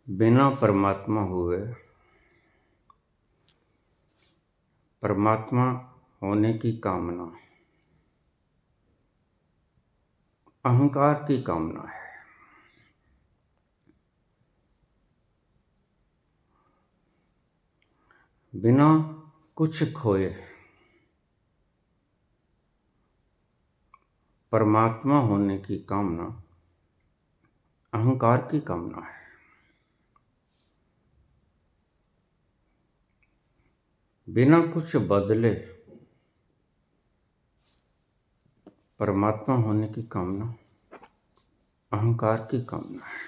बिना परमात्मा हुए परमात्मा होने की कामना अहंकार की कामना है। बिना कुछ खोए परमात्मा होने की कामना अहंकार की कामना है। बिना कुछ बदले परमात्मा होने की कामना अहंकार की कामना है।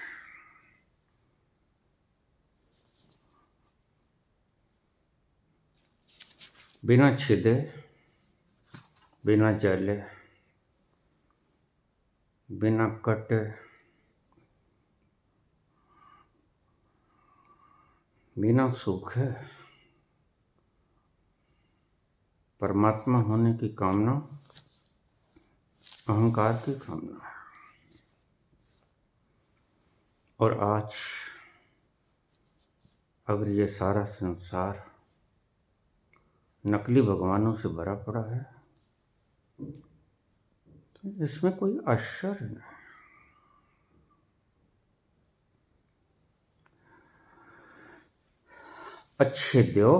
बिना छिदे, बिना जले, बिना कटे, बिना सूखे परमात्मा होने की कामना अहंकार की कामना है। और आज अगर ये सारा संसार नकली भगवानों से भरा पड़ा है तो इसमें कोई आश्चर्य नहीं। अच्छेद्यो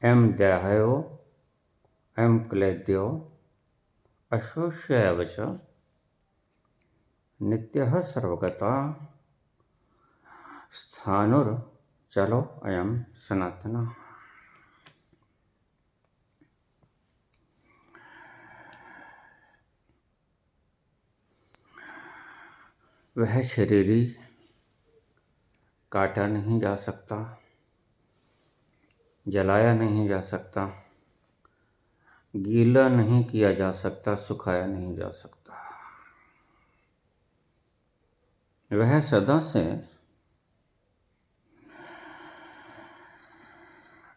एम देहायो एम क्लेद्यो अशोष्यव च नित्यः सर्वगता स्थानुर चलो अयम सनातना। वह शरीरी काटा नहीं जा सकता, जलाया नहीं जा सकता, गीला नहीं किया जा सकता, सुखाया नहीं जा सकता। वह सदा से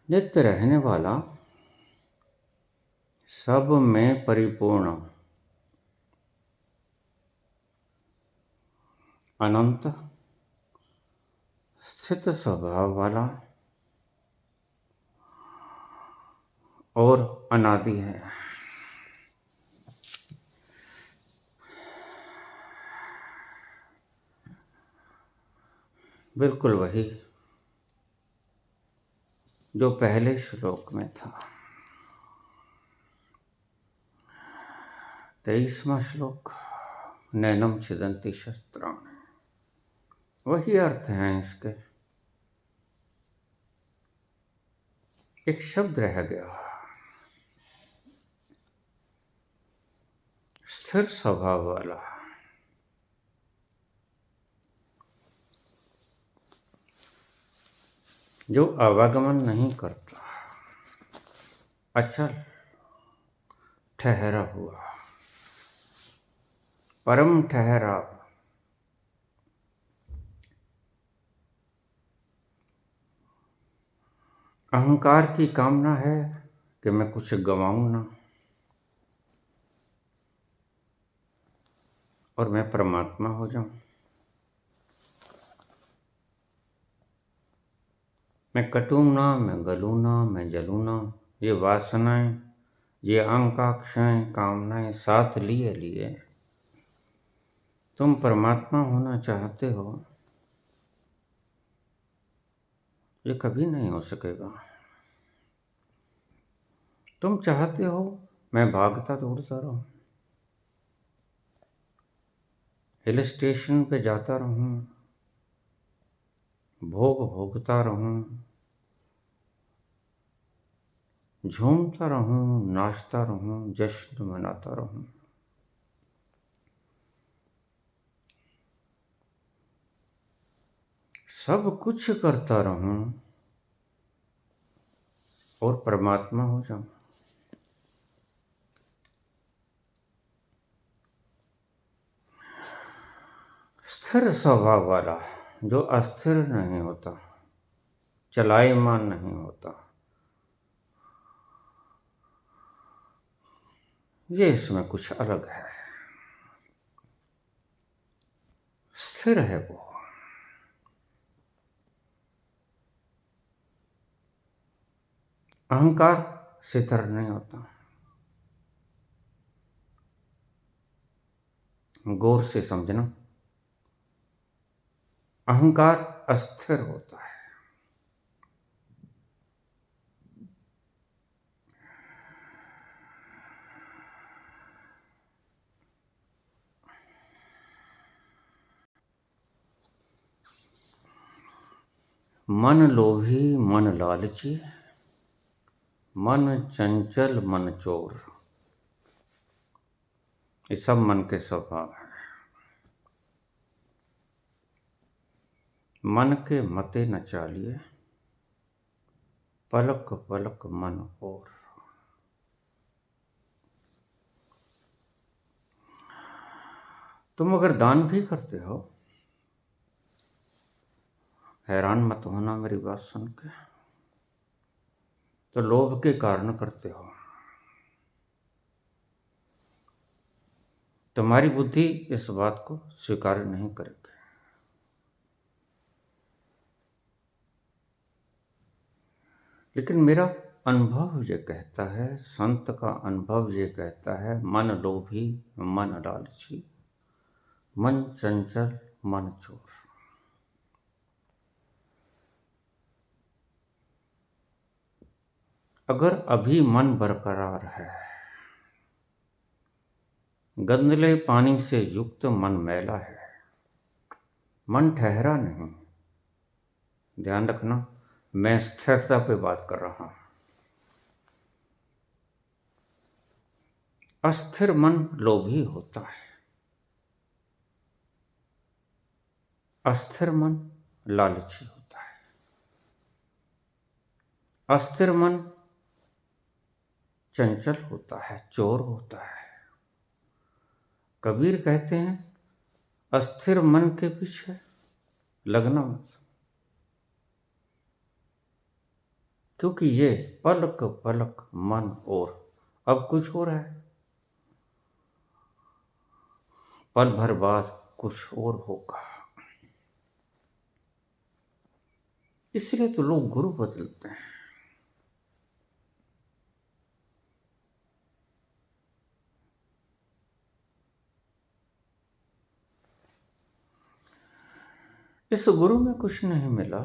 नित्य रहने वाला, सब में परिपूर्ण, अनंत स्थित स्वभाव वाला और अनादि है। बिल्कुल वही जो पहले श्लोक में था। 23वां श्लोक, नैनम छिदन्ति शस्त्राणि, वही अर्थ हैं इसके। एक शब्द रह गया, स्थिर स्वभाव वाला। जो आवागमन नहीं करता, अचल ठहरा हुआ, परम ठहराव। अहंकार की कामना है कि मैं कुछ गंवाऊं ना और मैं परमात्मा हो जाऊं। मैं कटूं ना, मैं गलूं ना, मैं जलूं ना। ये वासनाएं, ये आकांक्षाएं, कामनाएं साथ लिए लिए तुम परमात्मा होना चाहते हो, ये कभी नहीं हो सकेगा। तुम चाहते हो मैं भागता दौड़ता रहूं, हिल स्टेशन पे जाता रहूं, भोग भोगता रहूं, झूमता रहूं, नाचता रहूं, जश्न मनाता रहूं। सब कुछ करता रहूं और परमात्मा हो जाऊं। स्थिर स्वभाव वाला, जो अस्थिर नहीं होता, चलायमान नहीं होता, ये इसमें कुछ अलग है। स्थिर है वो, अहंकार स्थिर नहीं होता। गौर से समझना, अहंकार अस्थिर होता है। मन लोभी मन लालची, मन चंचल मन चोर, ये सब मन के स्वभाव है। मन के मते न चालिए, पलक पलक मन और। तुम अगर दान भी करते हो, हैरान मत होना मेरी बात सुन के, तो लोभ के कारण करते हो। तुम्हारी बुद्धि इस बात को स्वीकार नहीं करेगी। लेकिन मेरा अनुभव ये कहता है, संत का अनुभव ये कहता है, मन लोभी मन लालची, मन चंचल मन चोर। अगर अभी मन बरकरार है, गंदले पानी से युक्त मन मैला है, मन ठहरा नहीं। ध्यान रखना, मैं स्थिरता पे बात कर रहा हूं। अस्थिर मन लोभी होता है, अस्थिर मन लालची होता है, अस्थिर मन चंचल होता है, चोर होता है। कबीर कहते हैं, अस्थिर मन के पीछे लगना मत, क्योंकि ये पलक पलक मन और। अब कुछ और है, पल भर बाद कुछ और होगा। इसलिए तो लोग गुरु बदलते हैं। इस गुरु में कुछ नहीं मिला,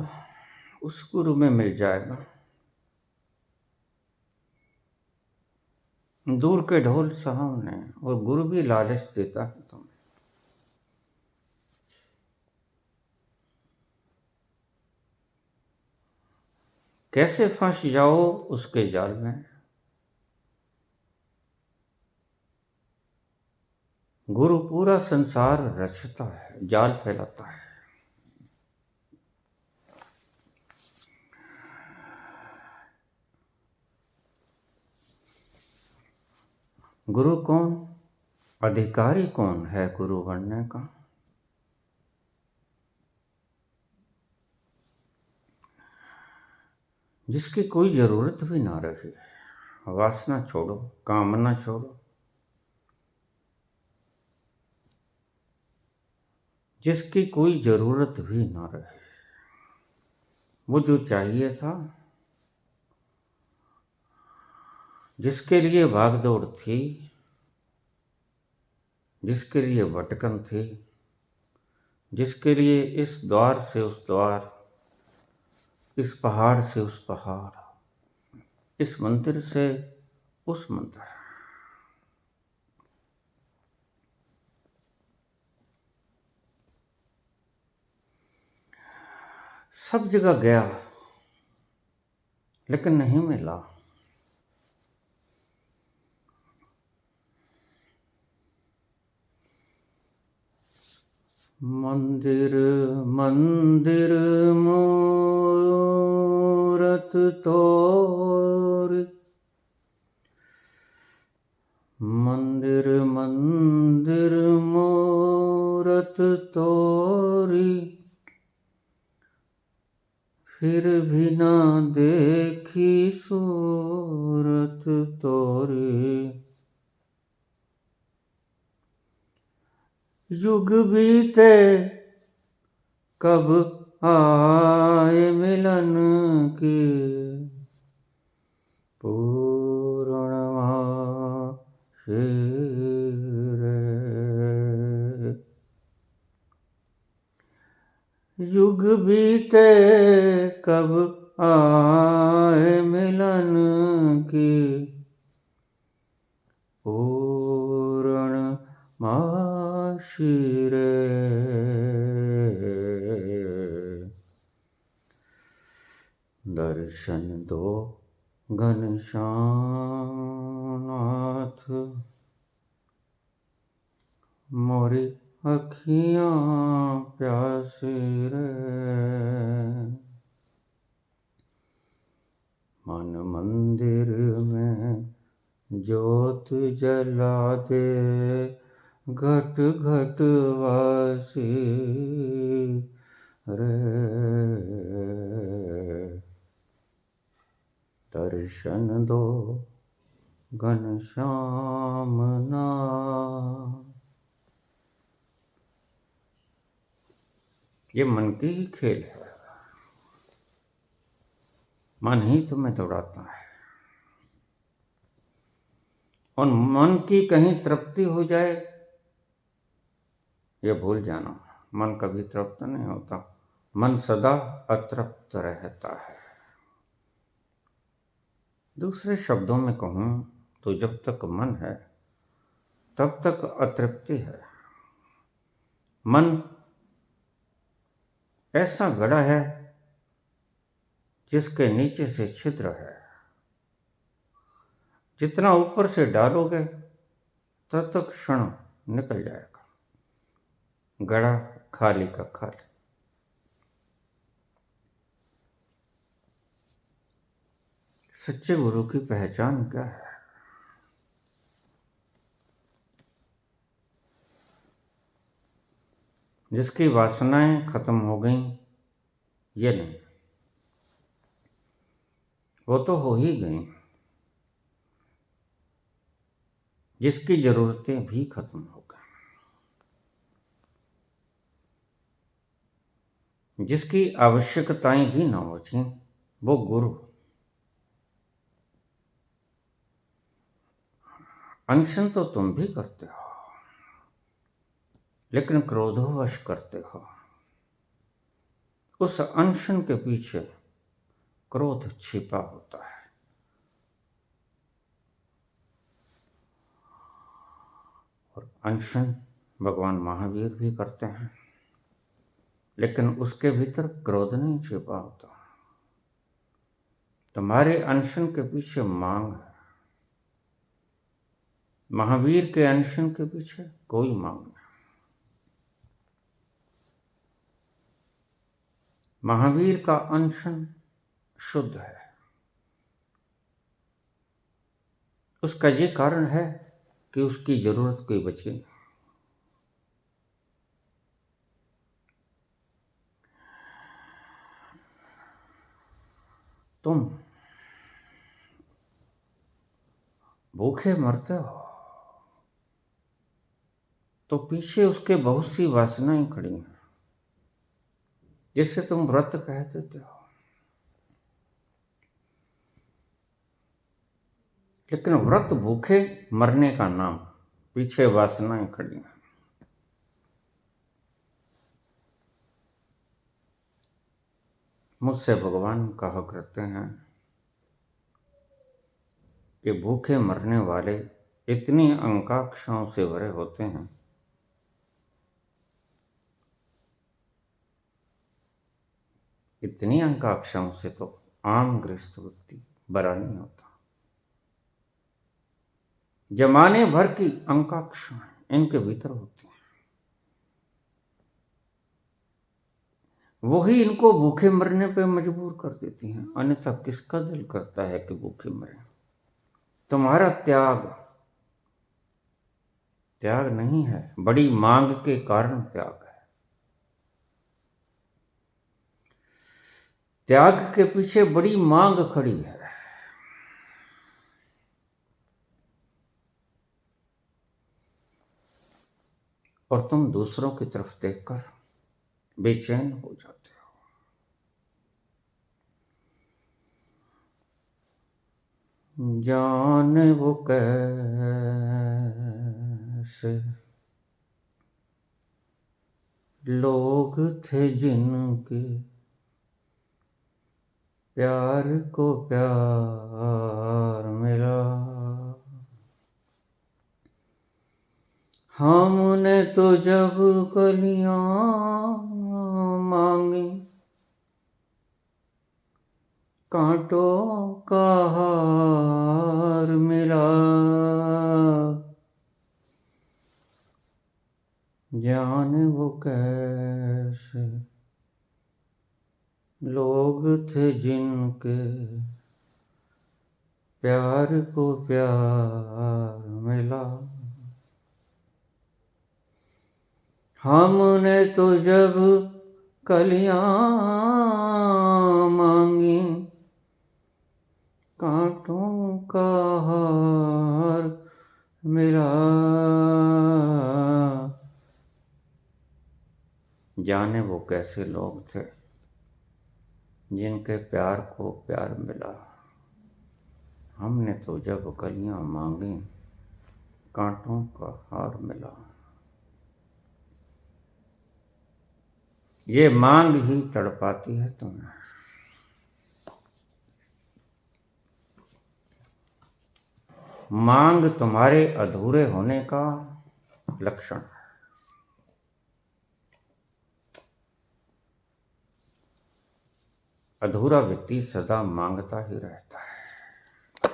उस गुरु में मिल जाएगा। दूर के ढोल सामने, और गुरु भी लालच देता है तुम्हें। कैसे फंस जाओ उसके जाल में। गुरु पूरा संसार रचता है, जाल फैलाता है। गुरु कौन, अधिकारी कौन है गुरु बनने का? जिसकी कोई जरूरत भी ना रही। वासना छोड़ो, कामना छोड़ो, जिसकी कोई जरूरत भी ना रहे। वो जो चाहिए था, जिसके लिए भागदौड़ थी, जिसके लिए भटकन थी, जिसके लिए इस द्वार से उस द्वार, इस पहाड़ से उस पहाड़, इस मंदिर से उस मंदिर, सब जगह गया लेकिन नहीं मिला। मंदिर मंदिर मूरत तोर, मंदिर मंदिर मूरत तोरी, फिर भी ना देखी सूरत तोरी। युग बीते कब आए मिलन की, युग बीते कब आए मिलन की पूर्णमासी रे। दर्शन दो घनश्याम नाथ मोरी अखियाँ प्यासी रे। मन मंदिर में ज्योत जला दे घट घट वासी रे। दर्शन दो घनश्याम नाथ। ये मन की ही खेल है, मन ही तुम्हें दौड़ाता है। और मन की कहीं तृप्ति हो जाए ये भूल जाना, मन कभी तृप्त नहीं होता, मन सदा अतृप्त रहता है। दूसरे शब्दों में कहूँ तो जब तक मन है तब तक अतृप्ति है। मन ऐसा गड़ा है जिसके नीचे से छिद्र है, जितना ऊपर से डालोगे तत्क्षण निकल जाएगा, गड़ा खाली का खाली। सच्चे गुरु की पहचान क्या है? जिसकी वासनाएं खत्म हो गई ये नहीं, वो तो हो ही गई। जिसकी जरूरतें भी खत्म हो गई, जिसकी आवश्यकताएं भी ना बची, वो गुरु। अनशन तो तुम भी करते हो, लेकिन क्रोधवश करते हो। उस अनशन के पीछे क्रोध छिपा होता है। और अनशन भगवान महावीर भी करते हैं, लेकिन उसके भीतर क्रोध नहीं छिपा होता। तुम्हारे अनशन के पीछे मांग है, महावीर के अनशन के पीछे कोई मांग नहीं। महावीर का अनशन शुद्ध है। उसका ये कारण है कि उसकी जरूरत कोई बची नहीं। तुम भूखे मरते हो तो पीछे उसके बहुत सी वासनाएं खड़ी हैं, जिससे तुम व्रत कह देते हो। लेकिन व्रत भूखे मरने का नाम, पीछे वासनाएं खड़ी हैं। मुझसे भगवान कहा करते हैं कि भूखे मरने वाले इतनी आकांक्षाओं से भरे होते हैं, इतनी आकांक्षाओं से तो आम गृहस्थ व्यक्ति बड़ा नहीं होता। जमाने भर की आकांक्षाएं इनके भीतर होती हैं, वही इनको भूखे मरने पे मजबूर कर देती हैं। अन्यथा किसका दिल करता है कि भूखे मरे? तुम्हारा त्याग त्याग नहीं है, बड़ी मांग के कारण त्याग है। त्याग के पीछे बड़ी मांग खड़ी है। और तुम दूसरों की तरफ देखकर बेचैन हो जाते हो। जाने वो कैसे लोग थे जिनके प्यार को प्यार मिला, हमने तो जब कलियां मांगी कांटों का हार मिला। जाने वो कैसे लोग थे जिनके प्यार को प्यार मिला, हमने तो जब कलियां मांगी कांटों का हार मिला। जाने वो कैसे लोग थे जिनके प्यार को प्यार मिला, हमने तो जब कलियां मांगी कांटों का हार मिला। ये मांग ही तड़पाती है तुम्हें, मांग तुम्हारे अधूरे होने का लक्षण है। अधूरा व्यक्ति सदा मांगता ही रहता है।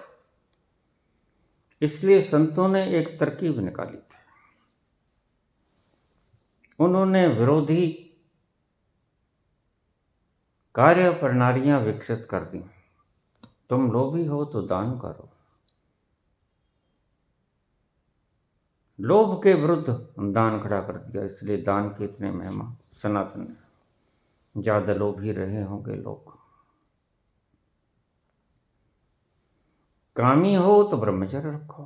इसलिए संतों ने एक तरकीब निकाली थी। उन्होंने विरोधी कार्य प्रणालियां विकसित कर दी। तुम लोभी हो तो दान करो, लोभ के विरुद्ध दान खड़ा कर दिया। इसलिए दान की इतने महिमा सनातन में। ज्यादा लोभी रहे होंगे लोग। कामी हो तो ब्रह्मचर्य रखो,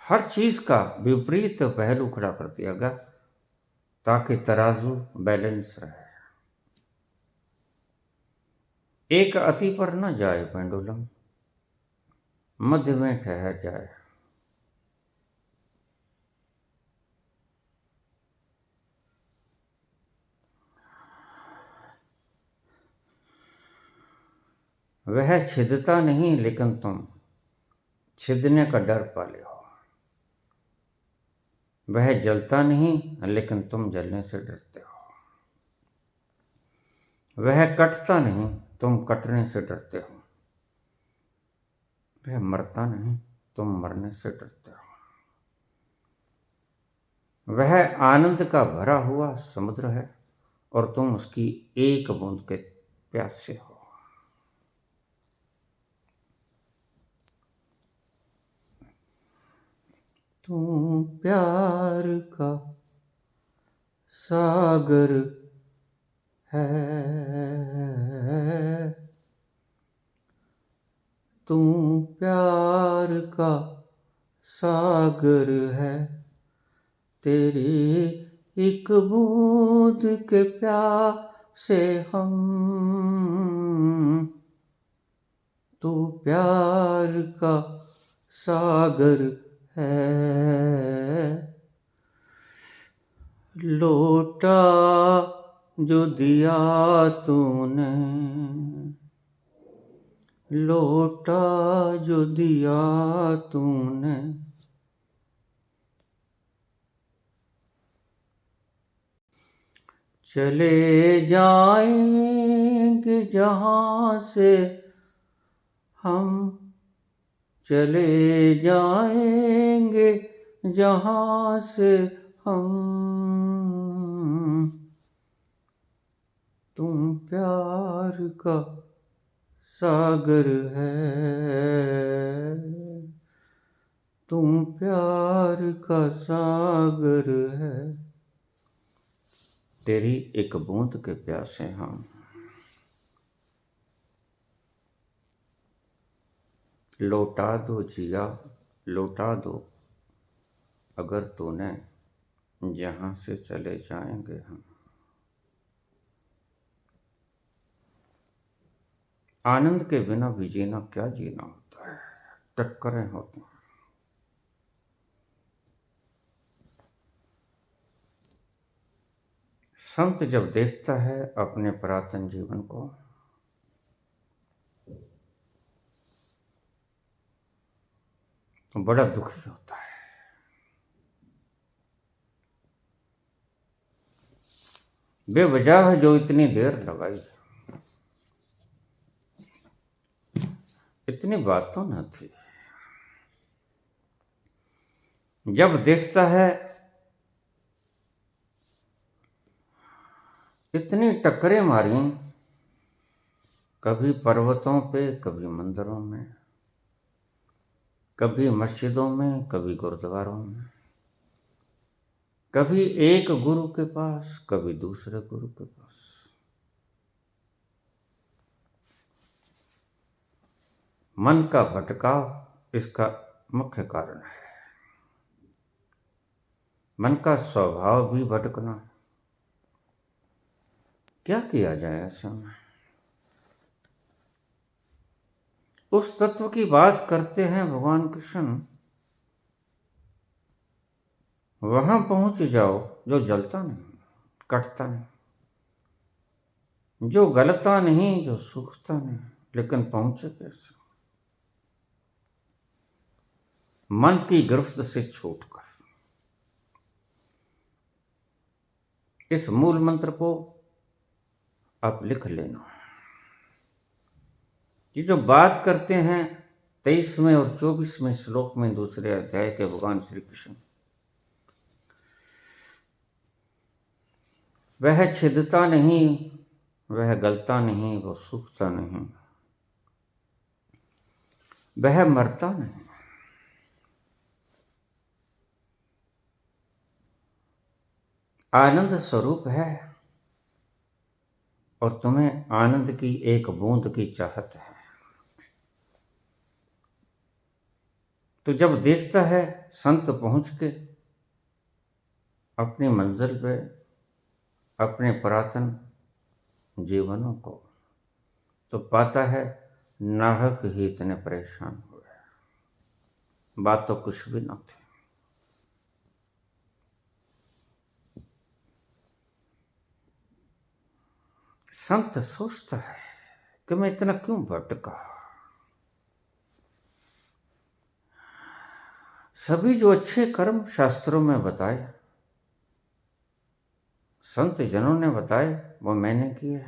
हर चीज का विपरीत पहलू खड़ा कर दिया गया ताकि तराजू बैलेंस रहे। एक अति पर न जाए पेंडुलम, मध्य में ठहर जाए। वह छिदता नहीं लेकिन तुम छिदने का डर पाले हो। वह जलता नहीं लेकिन तुम जलने से डरते हो। वह कटता नहीं, तुम कटने से डरते हो। वह मरता नहीं, तुम मरने से डरते हो। वह आनंद का भरा हुआ समुद्र है और तुम उसकी एक बूंद के प्यासे हो। तू प्यार का सागर है, तू प्यार का सागर है, तेरी एक बूंद के प्यासे हम। तू प्यार का सागर है, लोटा जो दिया तूने, लोटा जो दिया तूने, चले जाएंगे जहां से हम, चले जाएंगे जहां से हम। तुम प्यार का सागर है, तुम प्यार का सागर है, तेरी एक बूंद के प्यासे हम। लौटा दो जिया, लौटा दो अगर तूने, जहां से चले जाएंगे हम। आनंद के बिना भी जीना क्या जीना होता है। टक्करें होती हैं। संत जब देखता है अपने पुरातन जीवन को, तो बड़ा दुखी होता है। बेवजह जो इतनी देर लगाई, इतनी बात तो न थी। जब देखता है इतनी टक्करें मारी, कभी पर्वतों पे, कभी मंदिरों में, कभी मस्जिदों में, कभी गुरुद्वारों में, कभी एक गुरु के पास, कभी दूसरे गुरु के पास। मन का भटकाव इसका मुख्य कारण है। मन का स्वभाव भी भटकना। क्या किया जाए ऐसे में? उस तत्व की बात करते हैं भगवान कृष्ण, वहां पहुंच जाओ जो जलता नहीं, कटता नहीं, जो गलता नहीं, जो सूखता नहीं। लेकिन पहुंचे कैसे? मन की गिरफ्त से छूटकर। इस मूल मंत्र को आप लिख लेना। ये जो बात करते हैं 23वें और 24वें श्लोक में दूसरे अध्याय के भगवान श्री कृष्ण, वह छिदता नहीं, वह गलता नहीं, वह सूखता नहीं, वह मरता नहीं। आनंद स्वरूप है और तुम्हें आनंद की एक बूंद की चाहत है। तो जब देखता है संत पहुंच के अपनी मंजिल पे अपने पुरातन जीवनों को, तो पाता है नाहक ही इतने परेशान हुए, बात तो कुछ भी न थी। संत सोचता है कि मैं इतना क्यों भटका। सभी जो अच्छे कर्म शास्त्रों में बताए, संत जनों ने बताए, वो मैंने किए।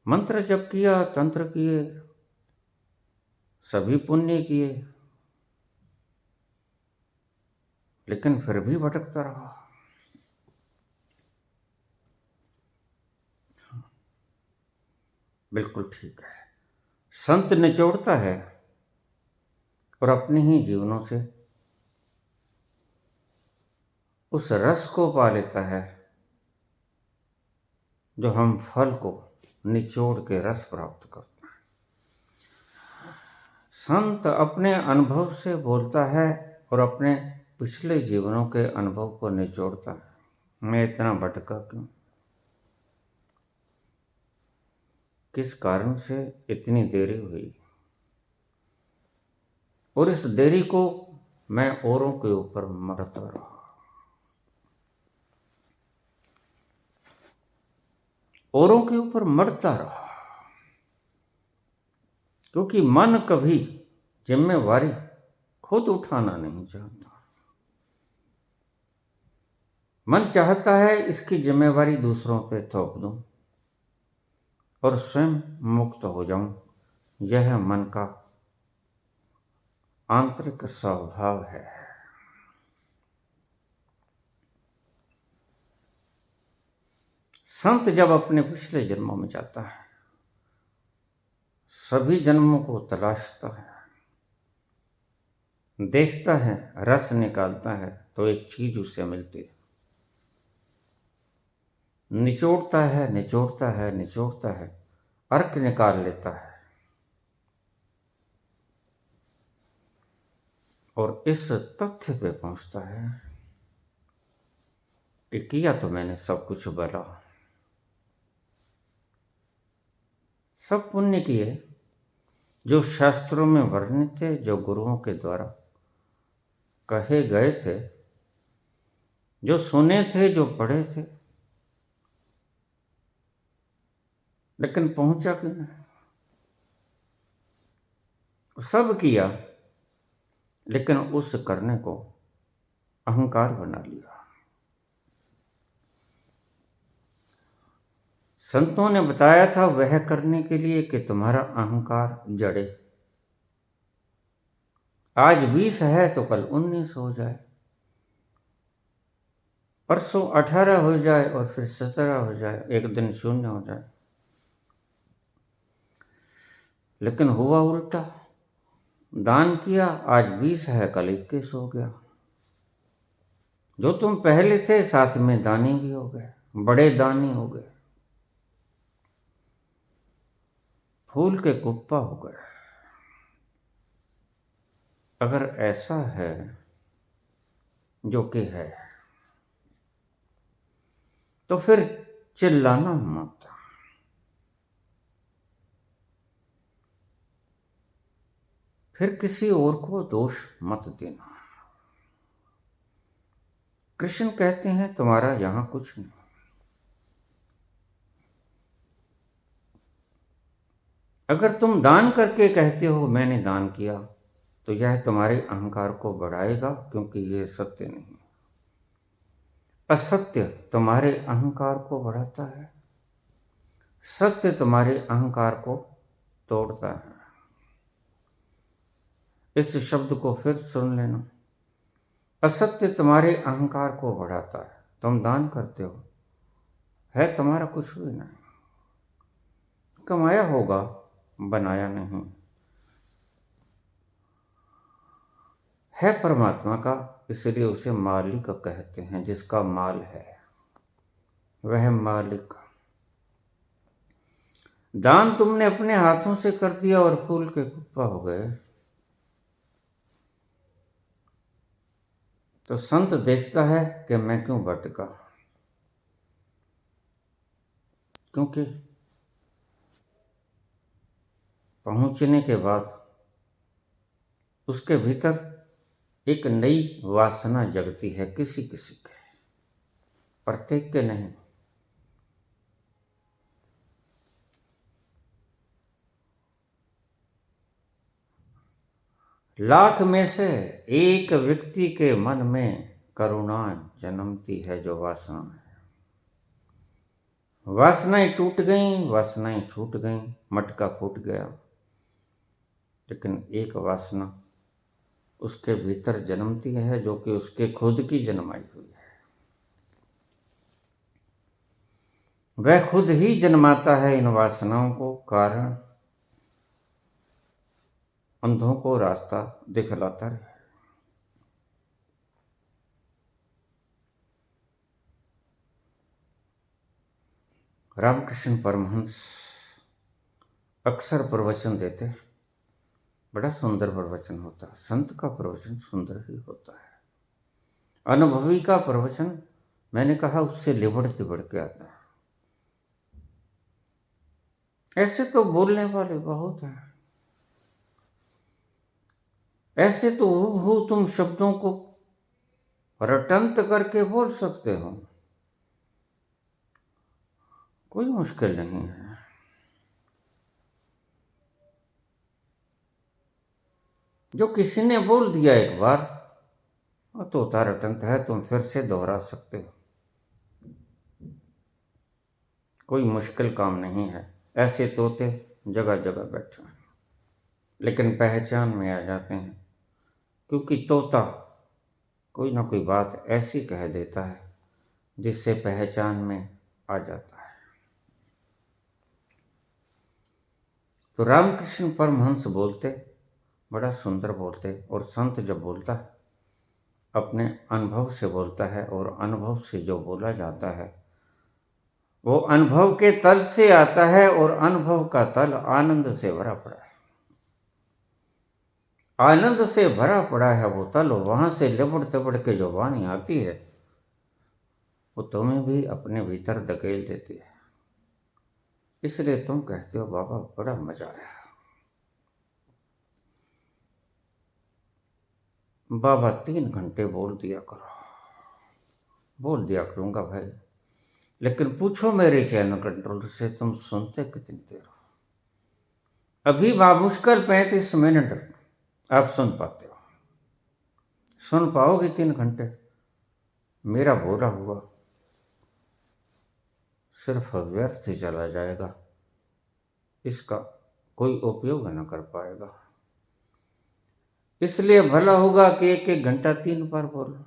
मंत्र जप किया, तंत्र किए, सभी पुण्य किए, लेकिन फिर भी भटकता रहा। बिल्कुल ठीक है। संत निचोड़ता है और अपने ही जीवनों से उस रस को पा लेता है जो हम फल को निचोड़ के रस प्राप्त करते हैं। संत अपने अनुभव से बोलता है और अपने पिछले जीवनों के अनुभव को निचोड़ता है। मैं इतना भटका क्यों, किस कारण से इतनी देरी हुई, और इस देरी को मैं औरों के ऊपर मरता रहा। औरों के ऊपर मरता रहा, क्योंकि मन कभी जिम्मेवारी खुद उठाना नहीं चाहता। मन चाहता है इसकी जिम्मेवारी दूसरों पे थोप दूं और स्वयं मुक्त हो जाऊं। यह मन का आंतरिक स्वभाव है। संत जब अपने पिछले जन्मों में जाता है, सभी जन्मों को तलाशता है, देखता है, रस निकालता है, तो एक चीज उससे मिलती है। निचोड़ता है, निचोड़ता है, निचोड़ता है, अर्क निकाल लेता है और इस तथ्य पे पहुंचता है कि किया तो मैंने सब कुछ भला, सब पुण्य किए जो शास्त्रों में वर्णित थे, जो गुरुओं के द्वारा कहे गए थे, जो सुने थे, जो पढ़े थे, लेकिन पहुंचा क्यों नहीं? सब किया, लेकिन उस करने को अहंकार बना लिया। संतों ने बताया था वह करने के लिए कि तुम्हारा अहंकार जड़े। आज 20 है तो कल 19 हो जाए, परसों 18 हो जाए और फिर 17 हो जाए, एक दिन 0 हो जाए। लेकिन हुआ उल्टा, दान किया, आज 20 है कल 21 हो गया। जो तुम पहले थे साथ में दानी भी हो गए, बड़े दानी हो गए, फूल के कुप्पा हो गए। अगर ऐसा है जो कि है, तो फिर चिल्लाना मत, फिर किसी और को दोष मत देना। कृष्ण कहते हैं तुम्हारा यहां कुछ नहीं। अगर तुम दान करके कहते हो मैंने दान किया, तो यह तुम्हारे अहंकार को बढ़ाएगा, क्योंकि ये सत्य नहीं। असत्य तुम्हारे अहंकार को बढ़ाता है, सत्य तुम्हारे अहंकार को तोड़ता है। इस शब्द को फिर सुन लेना। असत्य तुम्हारे अहंकार को बढ़ाता है। तुम दान करते हो, है तुम्हारा कुछ भी नहीं, कमाया होगा, बनाया नहीं, है परमात्मा का, इसलिए उसे मालिक कहते हैं। जिसका माल है वह मालिक। दान तुमने अपने हाथों से कर दिया और फूल के कुप्पा हो गए, तो संत देखता है कि मैं क्यों भटका, क्योंकि पहुंचने के बाद उसके भीतर एक नई वासना जगती है, किसी किसी के, प्रत्येक के नहीं। लाख में से एक व्यक्ति के मन में करुणा जन्मती है, जो वासना है। वासनाएं टूट गईं, वासनाएं छूट गईं, मटका फूट गया, लेकिन एक वासना उसके भीतर जन्मती है, जो कि उसके खुद की जन्माई हुई है। वह खुद ही जन्माता है इन वासनाओं को, कारण अंधों को रास्ता दिखलाता रहे। रामकृष्ण परमहंस अक्सर प्रवचन देते, बड़ा सुंदर प्रवचन होता है। संत का प्रवचन सुंदर ही होता है। अनुभवी का प्रवचन, मैंने कहा, उससे लिबड़ तिबड़ के आता है। ऐसे तो बोलने वाले बहुत हैं, ऐसे तो हूबहू तुम शब्दों को रटंत करके बोल सकते हो, कोई मुश्किल नहीं है। जो किसी ने बोल दिया एक बार, वो तोता रटंत है, तुम फिर से दोहरा सकते हो, कोई मुश्किल काम नहीं है। ऐसे तोते जगह जगह बैठे हैं, लेकिन पहचान में आ जाते हैं, क्योंकि तोता कोई ना कोई बात ऐसी कह देता है जिससे पहचान में आ जाता है। तो रामकृष्ण परमहंस बोलते, बड़ा सुंदर बोलते, और संत जब बोलता है अपने अनुभव से बोलता है, और अनुभव से जो बोला जाता है वो अनुभव के तल से आता है, और अनुभव का तल आनंद से भरा पड़ा है। आनंद से भरा पड़ा है वो तल, वहां से लिबड़ तिबड़ के जो वाणी आती है वो तुम्हें भी अपने भीतर धकेल देती है। इसलिए तुम कहते हो बाबा बड़ा मजा आया। बाबा 3 घंटे बोल दिया करो। बोल दिया करूँगा भाई, लेकिन पूछो मेरे चैनल कंट्रोलर से तुम सुनते कितनी देर हो। अभी बामुश्किल 35 मिनट आप सुन पाते हो। सुन पाओगे 3 घंटे? मेरा बोला हुआ सिर्फ व्यर्थ ही चला जाएगा, इसका कोई उपयोग न कर पाएगा। इसलिए भला होगा कि 1-1 घंटा 3 बार बोलो।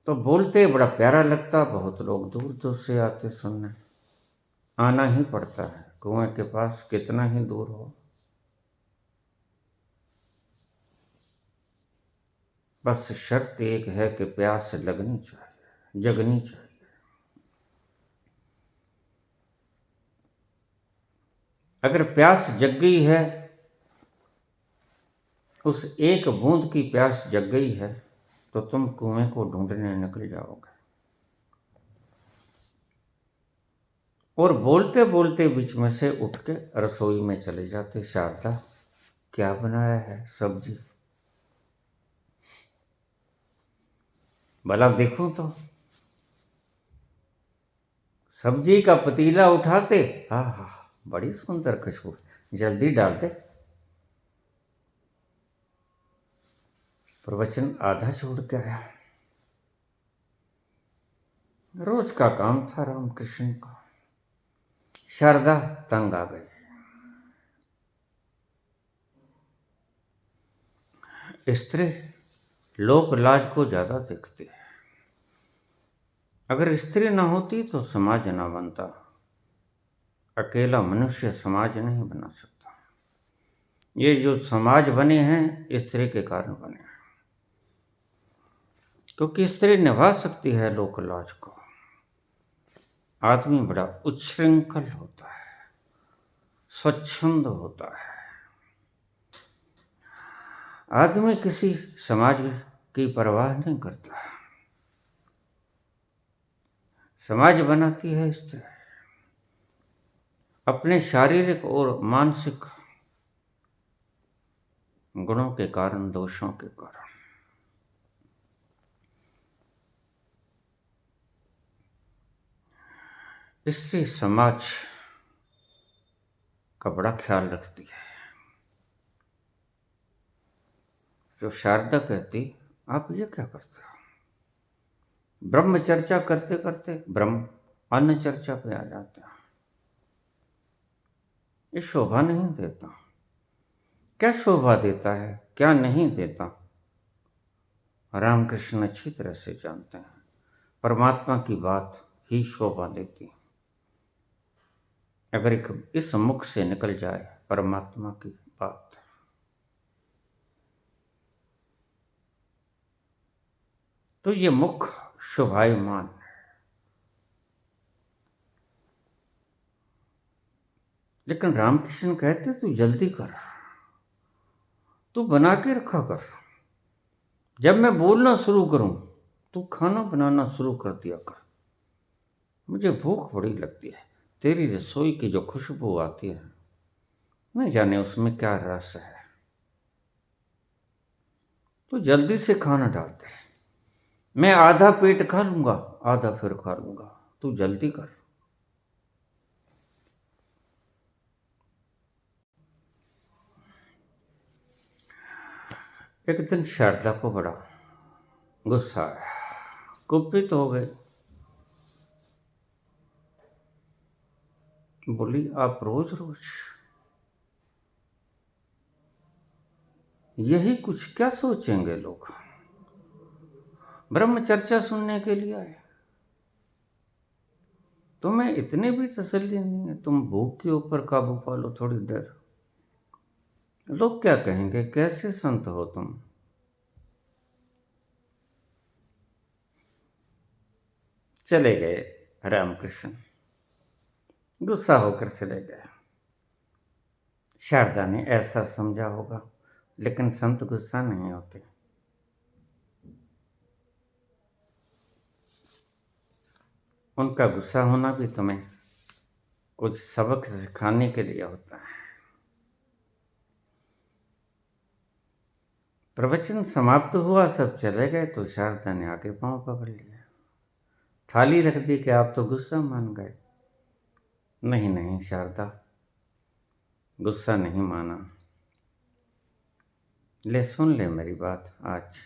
तो बोलते बड़ा प्यारा लगता, बहुत लोग दूर दूर से आते सुनने। आना ही पड़ता है, कुएं के पास कितना ही दूर हो। बस शर्त एक है कि प्यास लगनी चाहिए, जगनी चाहिए। अगर प्यास जग गई है, उस एक बूंद की प्यास जग गई है, तो तुम कुएं को ढूंढने निकल जाओगे। और बोलते बोलते बीच में से उठ के रसोई में चले जाते। शारदा क्या बनाया है सब्जी? भला देखूं तो सब्जी का पतीला उठाते, हाँ हाँ बड़ी सुंदर खुशबू, जल्दी डाल दे। प्रवचन आधा छोड़ के आया। रोज का काम था रामकृष्ण का। शारदा तंग आ गई। स्त्री लोक लाज को ज्यादा देखती है। अगर स्त्री ना होती तो समाज ना बनता। अकेला मनुष्य समाज नहीं बना सकता। ये जो समाज बने हैं स्त्री के कारण बने हैं, क्योंकि स्त्री निभा सकती है लोक लाज को। आदमी बड़ा उच्छृंखल होता है, स्वच्छंद होता है। आदमी किसी समाज की परवाह नहीं करता। समाज बनाती है स्त्री अपने शारीरिक और मानसिक गुणों के कारण, दोषों के कारण। स्त्री समाज का बड़ा ख्याल रखती है। जो शारदा कहती, आप ये क्या करते हो? ब्रह्म चर्चा करते करते ब्रह्म अन्न चर्चा पे आ जाते हैं। ये शोभा नहीं देता। क्या शोभा देता है, क्या नहीं देता, रामकृष्ण अच्छी तरह से जानते हैं। परमात्मा की बात ही शोभा देती है। अगर इस मुख से निकल जाए परमात्मा की बात, तो ये मुख शोभायमान है। लेकिन रामकृष्ण कहते तू जल्दी कर, तू बना के रखा कर। जब मैं बोलना शुरू करूं तू खाना बनाना शुरू कर दिया कर। मुझे भूख बड़ी लगती है। तेरी रसोई की जो खुशबू आती है, नहीं जाने उसमें क्या रस है। तू जल्दी से खाना डाल दे। मैं आधा पेट खा लूंगा, आधा फिर खा लूंगा। तू जल्दी कर। एक दिन शारदा को बड़ा गुस्सा आया, कुपित हो गए। बोली आप रोज रोज यही कुछ क्या सोचेंगे लोग? ब्रह्म चर्चा सुनने के लिए आए। तुम्हें इतनी भी तसल्ली नहीं है, तुम भूख के ऊपर काबू पा लो थोड़ी देर। लोग क्या कहेंगे, कैसे संत हो तुम? चले गए रामकृष्ण, गुस्सा होकर चले गए। शारदा ने ऐसा समझा होगा, लेकिन संत गुस्सा नहीं होते। उनका गुस्सा होना भी तुम्हें कुछ सबक सिखाने के लिए होता है। प्रवचन समाप्त हुआ, सब चले गए तो शारदा ने आगे पांव पकड़ लिया, थाली रख दी कि आप तो गुस्सा मान गए। नहीं नहीं शारदा, गुस्सा नहीं माना। ले सुन ले मेरी बात। आज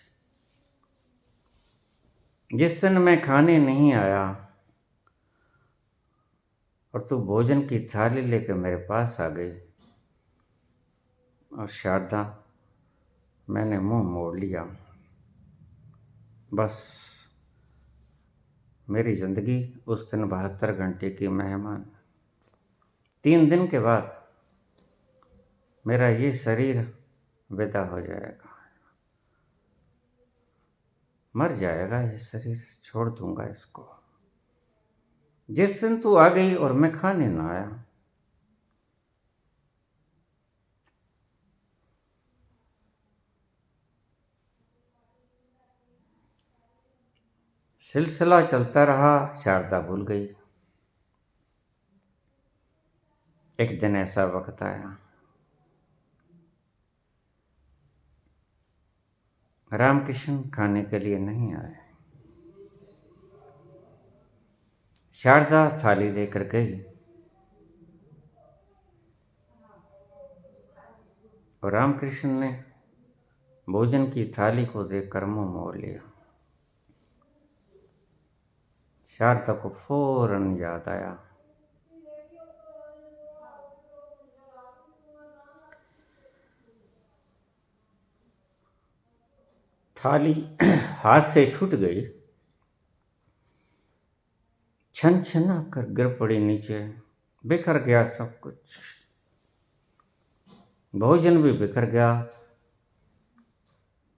जिस दिन मैं खाने नहीं आया और तू भोजन की थाली लेकर मेरे पास आ गई, और शारदा मैंने मुंह मोड़ लिया, बस मेरी जिंदगी उस दिन 72 घंटे की मेहमान। 3 दिन के बाद मेरा ये शरीर विदा हो जाएगा, मर जाएगा ये शरीर, छोड़ दूंगा इसको। जिस दिन तू आ गई और मैं खाने ना आया, सिलसिला चलता रहा। शारदा भूल गई। एक दिन ऐसा वक्त आया, रामकृष्ण खाने के लिए नहीं आए। शारदा थाली लेकर गई और रामकृष्ण ने भोजन की थाली को देखकर मुंह मोड़ लिया। शारदा को फौरन याद आया, थाली हाथ से छूट गई, छन छना कर गिर पड़ी नीचे, बिखर गया सब कुछ। भोजन भी बिखर गया,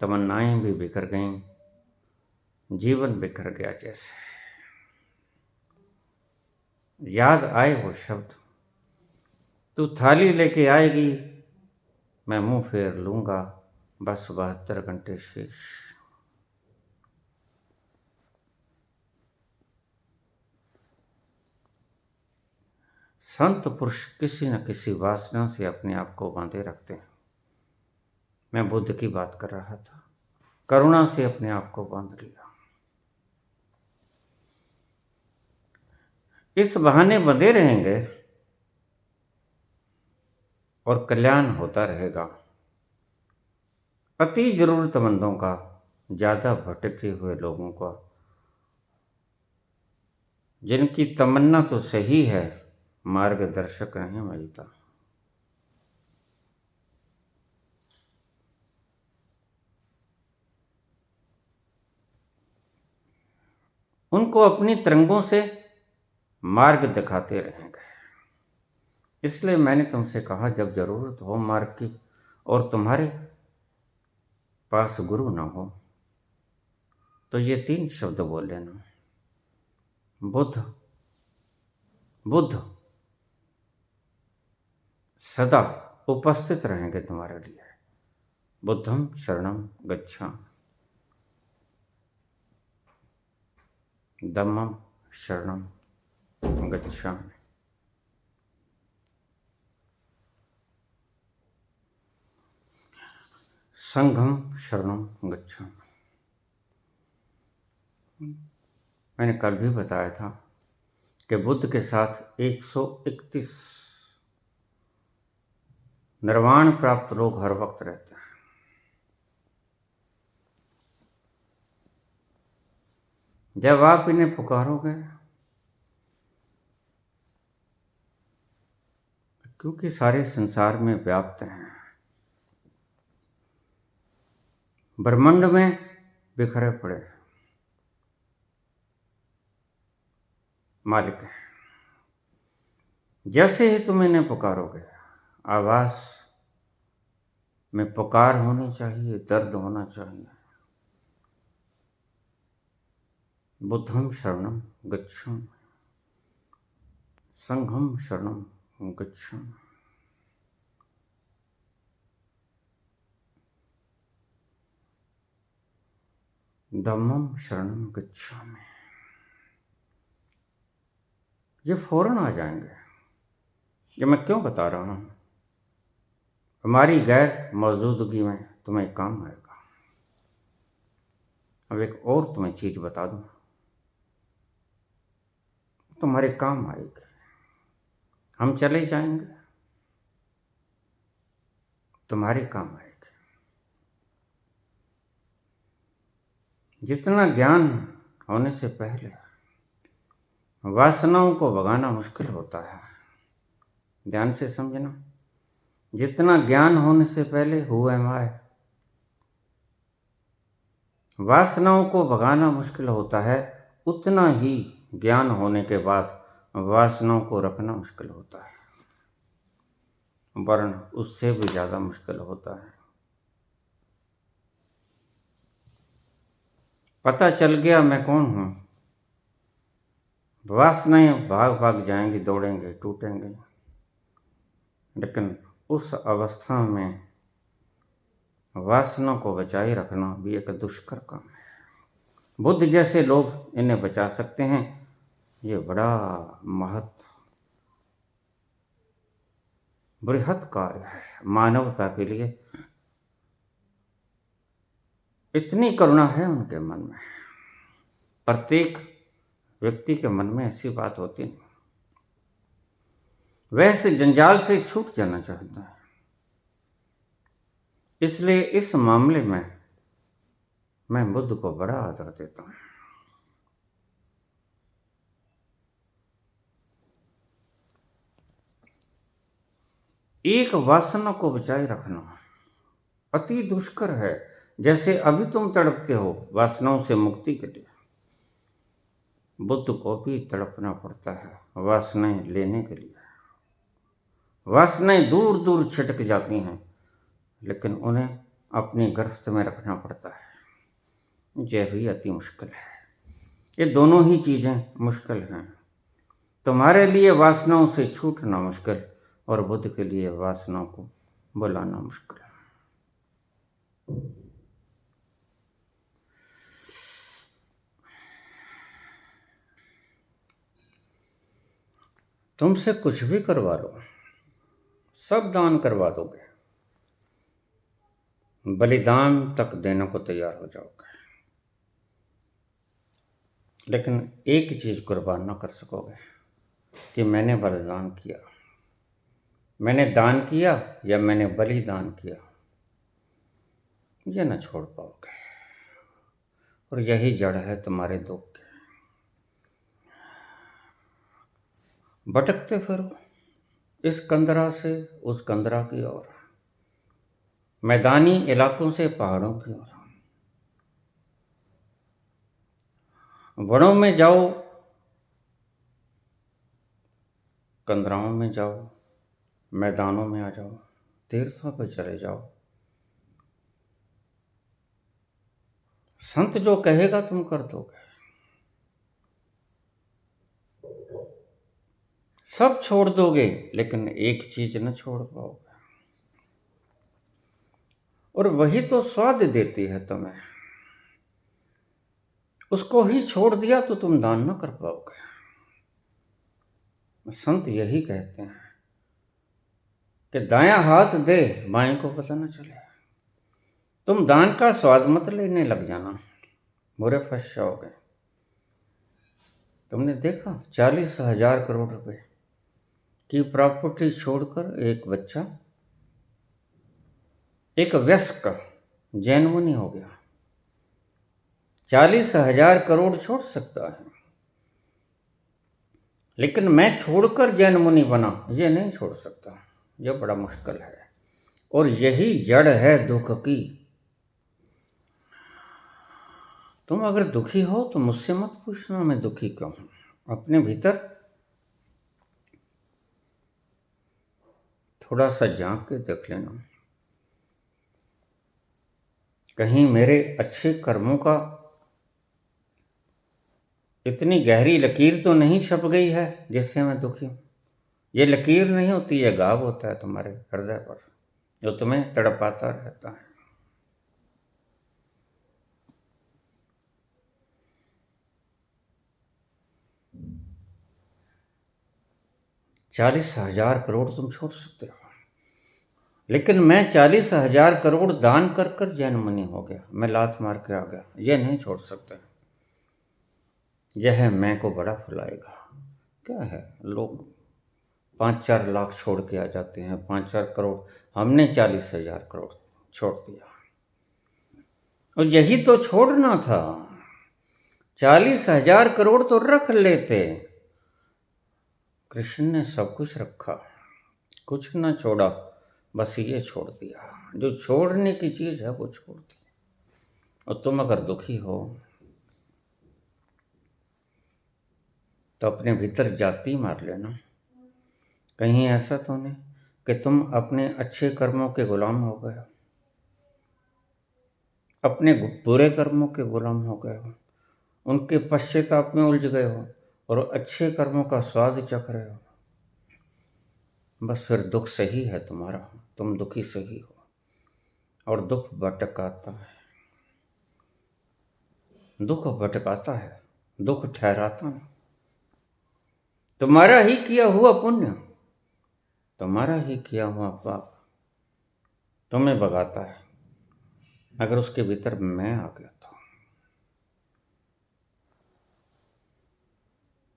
तमन्नाएं भी बिखर गईं, जीवन बिखर गया। जैसे याद आए वो शब्द, तू थाली लेके आएगी, मैं मुंह फेर लूंगा, बस 72 घंटे शेष। संत पुरुष किसी न किसी वासना से अपने आप को बांधे रखते हैं। मैं बुद्ध की बात कर रहा था, करुणा से अपने आप को बांध लिया। इस बहाने बंधे रहेंगे और कल्याण होता रहेगा। अति जरूरतमंदों का, ज्यादा भटके हुए लोगों का, जिनकी तमन्ना तो सही है, मार्गदर्शक नहीं मिलता। उनको अपनी तरंगों से मार्ग दिखाते रहेंगे। इसलिए मैंने तुमसे कहा, जब जरूरत हो मार्ग की और तुम्हारे पास गुरु ना हो, तो ये 3 शब्द बोल लेना, बुद्ध बुद्ध सदा उपस्थित रहेंगे तुम्हारे लिए। बुद्धम शरणम गच्छामि, धम्मम शरणम गच्छामि, संघम शरणम गच्छामि। मैंने कल भी बताया था कि बुद्ध के साथ 131 निर्वाण प्राप्त लोग हर वक्त रहते हैं। जब आप इन्हें पुकारोगे, क्योंकि सारे संसार में व्याप्त हैं, ब्रह्मांड में बिखरे पड़े मालिक हैं। जैसे ही तुम इन्हें पुकारोगे, आवाज में पुकार होनी चाहिए, दर्द होना चाहिए। बुद्धम शरणम गच्छामि, संघम शरणम गच्छामि, धम्मम शरणम गच्छामि। ये फौरन आ जाएंगे। ये मैं क्यों बता रहा हूँ? हमारी गैर मौजूदगी में तुम्हें काम आएगा। अब एक और तुम्हें चीज़ बता दूँ, तुम्हारे काम आएगी। हम चले जाएंगे, तुम्हारे काम आएगी। जितना ज्ञान होने से पहले वासनाओं को भगाना मुश्किल होता है, ध्यान से समझना। जितना ज्ञान होने से पहले हु एम आई, वासनाओं को भगाना मुश्किल होता है, उतना ही ज्ञान होने के बाद वासनाओं को रखना मुश्किल होता है, वरन उससे भी ज़्यादा मुश्किल होता है। पता चल गया मैं कौन हूँ, वासनाएं भाग भाग जाएंगी, दौड़ेंगे, टूटेंगे, लेकिन उस अवस्था में वासना को बचाए रखना भी एक दुष्कर काम है। बुद्ध जैसे लोग इन्हें बचा सकते हैं। ये बड़ा बृहत कार्य है मानवता के लिए। इतनी करुणा है उनके मन में। प्रत्येक व्यक्ति के मन में ऐसी बात होती नहीं, वैसे जंजाल से छूट जाना चाहता है। इसलिए इस मामले में मैं बुद्ध को बड़ा आदर देता हूँ। एक वासना को बचाए रखना अति दुष्कर है। जैसे अभी तुम तड़पते हो वासनाओं से मुक्ति के लिए, बुद्ध को भी तड़पना पड़ता है वासनाएं लेने के लिए। वासनाएं दूर दूर छिटक जाती हैं, लेकिन उन्हें अपनी गिरफ्त में रखना पड़ता है। यह भी अति मुश्किल है। ये दोनों ही चीज़ें मुश्किल हैं। तुम्हारे लिए वासनाओं से छूटना मुश्किल, और बुद्ध के लिए वासनाओं को बुलाना मुश्किल। तुमसे कुछ भी करवा लो, सब दान करवा दोगे, बलिदान तक देने को तैयार हो जाओगे, लेकिन एक चीज़ कुर्बान न कर सकोगे कि मैंने बलिदान किया, मैंने दान किया या मैंने बलिदान किया। ये न छोड़ पाओगे, और यही जड़ है तुम्हारे दुख के। भटकते फिरो इस कंदरा से उस कंदरा की ओर, मैदानी इलाकों से पहाड़ों की ओर। वनों में जाओ, कंदराओं में जाओ, मैदानों में आ जाओ, तीर्थों पर चले जाओ। संत जो कहेगा तुम कर दोगे। सब छोड़ दोगे, लेकिन एक चीज न छोड़ पाओगे, और वही तो स्वाद देती है तुम्हें। उसको ही छोड़ दिया तो तुम दान न कर पाओगे। संत यही कहते हैं कि दायां हाथ दे, बाएं को पता न चले। तुम दान का स्वाद मत लेने लग जाना, बुरे फंस जाओगे। तुमने देखा 40,000 करोड़ रुपए की प्रॉपर्टी छोड़कर एक बच्चा, एक वयस्क जैन मुनि हो गया। 40,000 करोड़ छोड़ सकता है, लेकिन मैं छोड़कर जैन मुनि बना, ये नहीं छोड़ सकता। ये बड़ा मुश्किल है, और यही जड़ है दुख की। तुम अगर दुखी हो तो मुझसे मत पूछना मैं दुखी क्यों हूं। अपने भीतर थोड़ा सा झांक के देख लेना, कहीं मेरे अच्छे कर्मों का इतनी गहरी लकीर तो नहीं छप गई है जिससे मैं दुखी हूं। ये लकीर नहीं होती, ये घाव होता है तुम्हारे हृदय पर, जो तुम्हें तड़पाता रहता है। 40,000 करोड़ तुम छोड़ सकते हो, लेकिन मैं 40,000 करोड़ दान कर कर जैन मुनि हो गया, मैं लात मार के आ गया, ये नहीं छोड़ सकते। यह मैं को बड़ा फुलाएगा। क्या है, लोग 5-4 लाख छोड़ के आ जाते हैं, 5-4 करोड़, हमने 40,000 करोड़ छोड़ दिया। और यही तो छोड़ना था, 40,000 करोड़ तो रख लेते। कृष्ण ने सब कुछ रखा, कुछ ना छोड़ा, बस ये छोड़ दिया। जो छोड़ने की चीज है वो छोड़ दी। और तुम अगर दुखी हो तो अपने भीतर जाति मार लेना। कहीं ऐसा तो नहीं कि तुम अपने अच्छे कर्मों के गुलाम हो गए हो, अपने बुरे कर्मों के गुलाम हो गए हो, उनके पश्चाताप में उलझ गए हो और अच्छे कर्मों का स्वाद चख रहे हो। बस फिर दुख सही है तुम्हारा, तुम दुखी सही हो। और दुख भटकाता है, दुख भटकाता है, दुख ठहराता नहीं। तुम्हारा ही किया हुआ पुण्य, तुम्हारा ही किया हुआ पाप तुम्हें भगाता है, अगर उसके भीतर मैं आ गया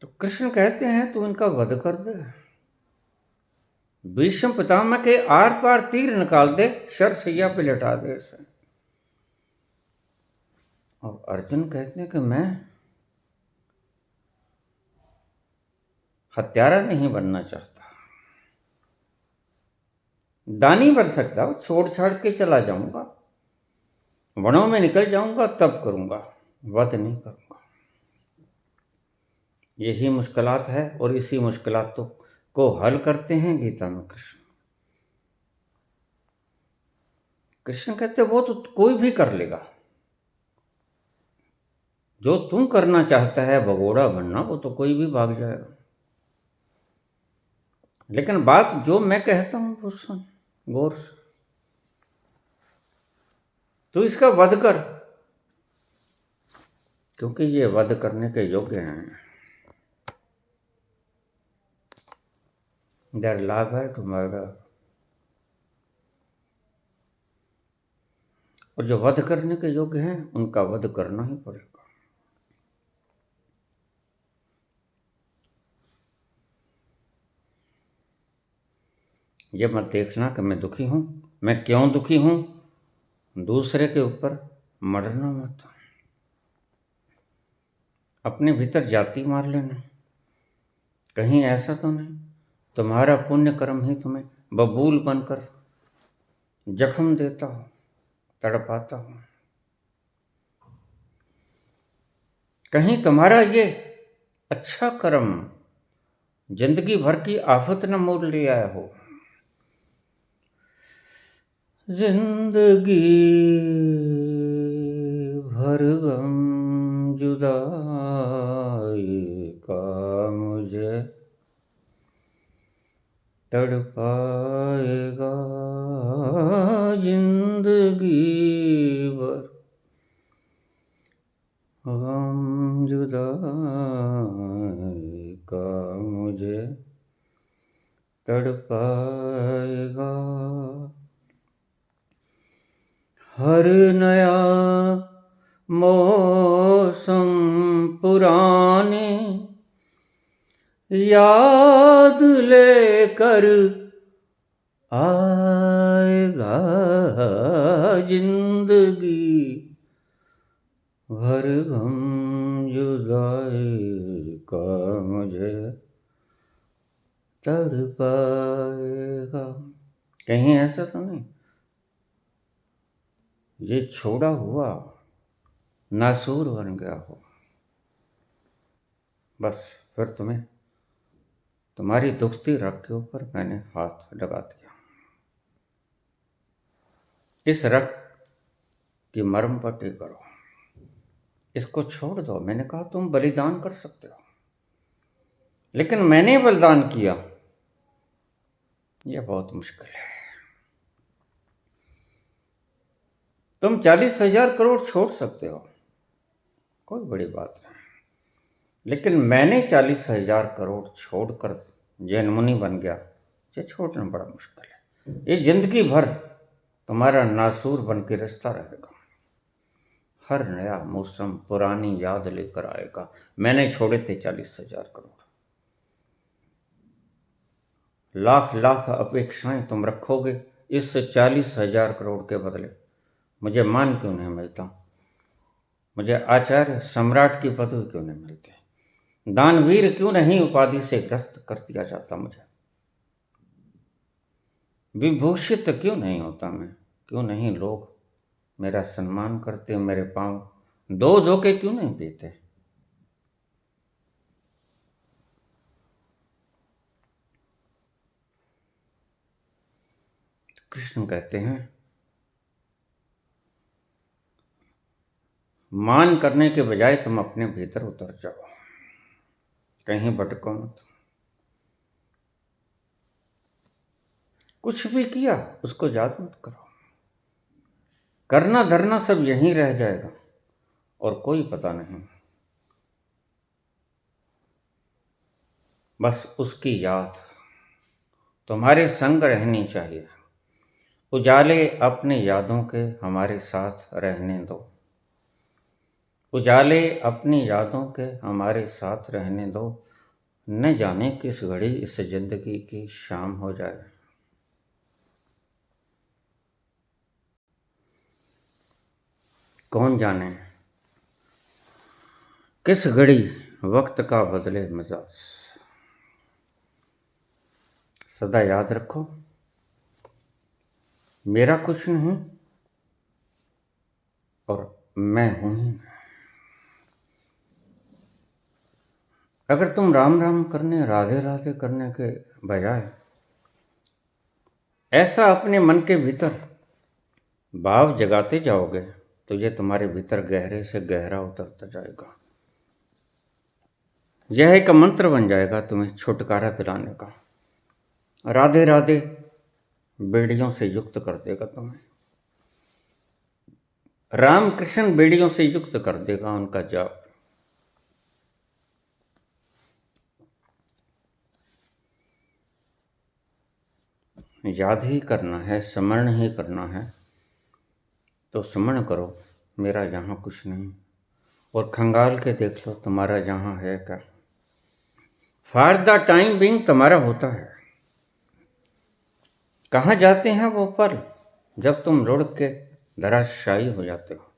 तो कृष्ण कहते हैं तू इनका वध कर दे, भीष्म पितामह के आर पार तीर निकाल दे, शरशैया पे लटा दे इसे। और अर्जुन कहते हैं कि मैं हत्यारा नहीं बनना चाहता, दानी बन सकता हूं, छोड़ छाड़ के चला जाऊंगा, वनों में निकल जाऊंगा, तब करूंगा, वध नहीं करूंगा। यही मुश्किलात है और इसी मुश्किलातों को हल करते हैं गीता में कृष्ण। कृष्ण कहते वो तो कोई भी कर लेगा, जो तुम करना चाहता है भगोड़ा बनना, वो तो कोई भी भाग जाएगा। लेकिन बात जो मैं कहता हूं वो सुन गौर से, तो इसका वध कर, क्योंकि ये वध करने के योग्य हैं। देयर लाभ है तुम्हारा, और जो वध करने के योग्य हैं उनका वध करना ही पड़ेगा। ये मत देखना कि मैं दुखी हूं, मैं क्यों दुखी हूं, दूसरे के ऊपर मरना मत। अपने भीतर जाति मार लेना, कहीं ऐसा तो नहीं तुम्हारा पुण्य कर्म ही तुम्हें बबूल बनकर जख्म देता हो, तड़पाता हो। कहीं तुम्हारा ये अच्छा कर्म जिंदगी भर की आफत न मोल ले आया हो। जिंदगी भर गम जुदाई का मुझे तड़पाएगा, जिंदगी भर गम जुदाई का मुझे तड़पाएगा। हर नया मौसम पुराने याद लेकर आएगा, जिंदगी भर गम जुदाई का मुझे तड़पाएगा। कहीं ऐसा तो नहीं ये छोड़ा हुआ नासूर बन गया हो, बस फिर तुम्हें तुम्हारी दुखती रग के ऊपर मैंने हाथ लगा दिया। इस रग की मरम पट्टी करो, इसको छोड़ दो। मैंने कहा तुम बलिदान कर सकते हो, लेकिन मैंने बलिदान किया, यह बहुत मुश्किल है। तुम 40,000 करोड़ छोड़ सकते हो, कोई बड़ी बात नहीं, लेकिन मैंने 40,000 करोड़ छोड़कर जैन मुनि बन गया, ये छोड़ना बड़ा मुश्किल है। ये जिंदगी भर तुम्हारा नासूर बन के रिश्ता रहेगा। हर नया मौसम पुरानी याद लेकर आएगा। मैंने छोड़े थे 40,000 करोड़। लाख लाख अपेक्षाएं तुम रखोगे इस 40,000 करोड़ के बदले। मुझे मान क्यों नहीं मिलता? मुझे आचार्य सम्राट की पदवी क्यों नहीं मिलती? दानवीर क्यों नहीं उपाधि से ग्रस्त कर दिया जाता? मुझे विभूषित क्यों नहीं होता मैं? क्यों नहीं लोग मेरा सम्मान करते? मेरे पांव दो धोखे क्यों नहीं पीते? कृष्ण कहते हैं, मान करने के बजाय तुम अपने भीतर उतर जाओ, कहीं भटको मत। कुछ भी किया उसको याद मत करो। करना धरना सब यहीं रह जाएगा और कोई पता नहीं। बस उसकी याद तुम्हारे संग रहनी चाहिए। उजाले अपने यादों के हमारे साथ रहने दो। उजाले अपनी यादों के हमारे साथ रहने दो। न जाने किस घड़ी इस जिंदगी की शाम हो जाए। कौन जाने किस घड़ी वक्त का बदले मिजाज। सदा याद रखो, मेरा कुछ नहीं और मैं हूं ही। अगर तुम राम राम करने, राधे राधे करने के बजाय ऐसा अपने मन के भीतर भाव जगाते जाओगे तो ये तुम्हारे भीतर गहरे से गहरा उतरता जाएगा। यह एक मंत्र बन जाएगा तुम्हें छुटकारा दिलाने का। राधे राधे बेड़ियों से युक्त कर देगा तुम्हें। राम कृष्ण बेड़ियों से युक्त कर देगा उनका जाप। याद ही करना है, स्मरण ही करना है तो स्मरण करो, मेरा यहाँ कुछ नहीं। और खंगाल के देख लो तुम्हारा यहाँ है क्या। फॉर द टाइम बीइंग तुम्हारा होता है। कहाँ जाते हैं वो पल जब तुम रुड़ के धराशायी हो जाते हो।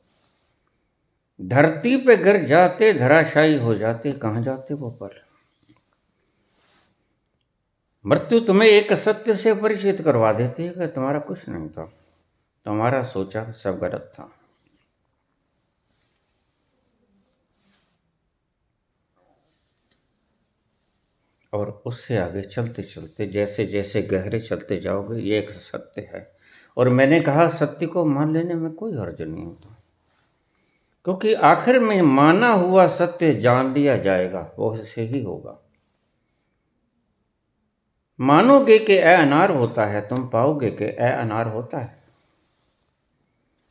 धरती पे गिर जाते, धराशायी हो जाते, कहाँ जाते वो पल। मृत्यु तुम्हें एक सत्य से परिचित करवा देती है कि तुम्हारा कुछ नहीं था, तुम्हारा सोचा सब गलत था। और उससे आगे चलते चलते जैसे जैसे गहरे चलते जाओगे ये एक सत्य है। और मैंने कहा सत्य को मान लेने में कोई हर्ज नहीं होता, क्योंकि आखिर में माना हुआ सत्य जान लिया जाएगा, वो इससे ही होगा। मानोगे कि ए अनार होता है, तुम पाओगे कि ए अनार होता है।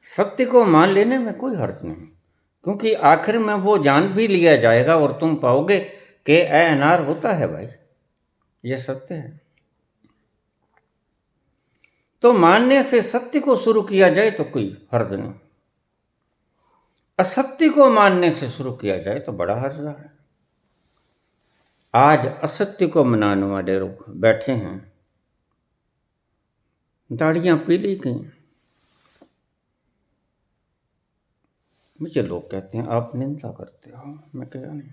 सत्य को मान लेने में कोई हर्ज नहीं, क्योंकि आखिर में वो जान भी लिया जाएगा और तुम पाओगे कि ए अनार होता है। भाई ये सत्य है। तो मानने से सत्य को शुरू किया जाए तो कोई हर्ज नहीं, असत्य को मानने से शुरू किया जाए तो बड़ा हर्ज है। आज असत्य को मनाने वाले लोग बैठे हैं, दाढ़ियां पीली गई। मुझे लोग कहते हैं आप निंदा करते हो, मैं क्या नहीं,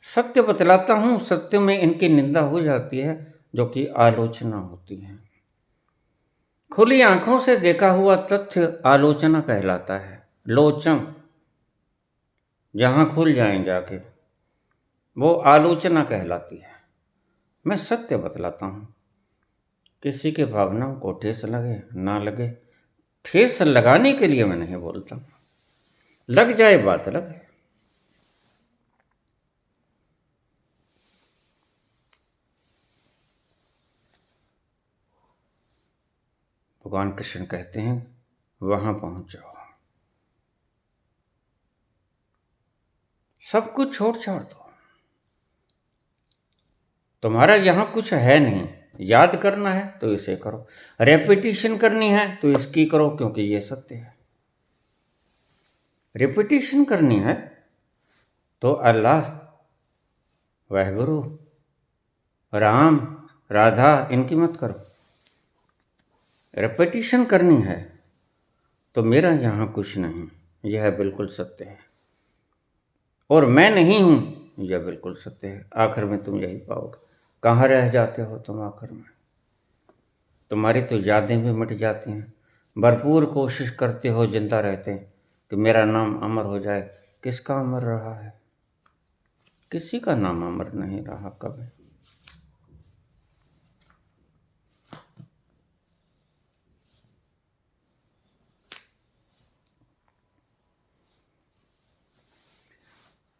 सत्य बतलाता हूं। सत्य में इनकी निंदा हो जाती है जो कि आलोचना होती है। खुली आंखों से देखा हुआ तथ्य आलोचना कहलाता है। लोचन जहां खुल जाएं जाके वो आलोचना कहलाती है। मैं सत्य बतलाता हूं, किसी के भावनाओं को ठेस लगे ना लगे, ठेस लगाने के लिए मैं नहीं बोलता, लग जाए बात लगे। भगवान कृष्ण कहते हैं वहां पहुंच जाओ, सब कुछ छोड़ छाड़ दो, तुम्हारा यहाँ कुछ है नहीं, याद करना है तो इसे करो, रेपिटेशन करनी है तो इसकी करो, क्योंकि ये सत्य है। रिपीटिशन करनी है तो अल्लाह, वाहेगुरु, राम, राधा इनकी मत करो। रिपीटिशन करनी है तो मेरा यहाँ कुछ नहीं, यह बिल्कुल सत्य है, और मैं नहीं हूँ, यह बिल्कुल सत्य है। आखिर में तुम यही पाओगे। कहाँ रह जाते हो तुम आखिर में? तुम्हारी तो यादें भी मिट जाती हैं। भरपूर कोशिश करते हो जिंदा रहते कि मेरा नाम अमर हो जाए। किसका अमर रहा है? किसी का नाम अमर नहीं रहा कभी।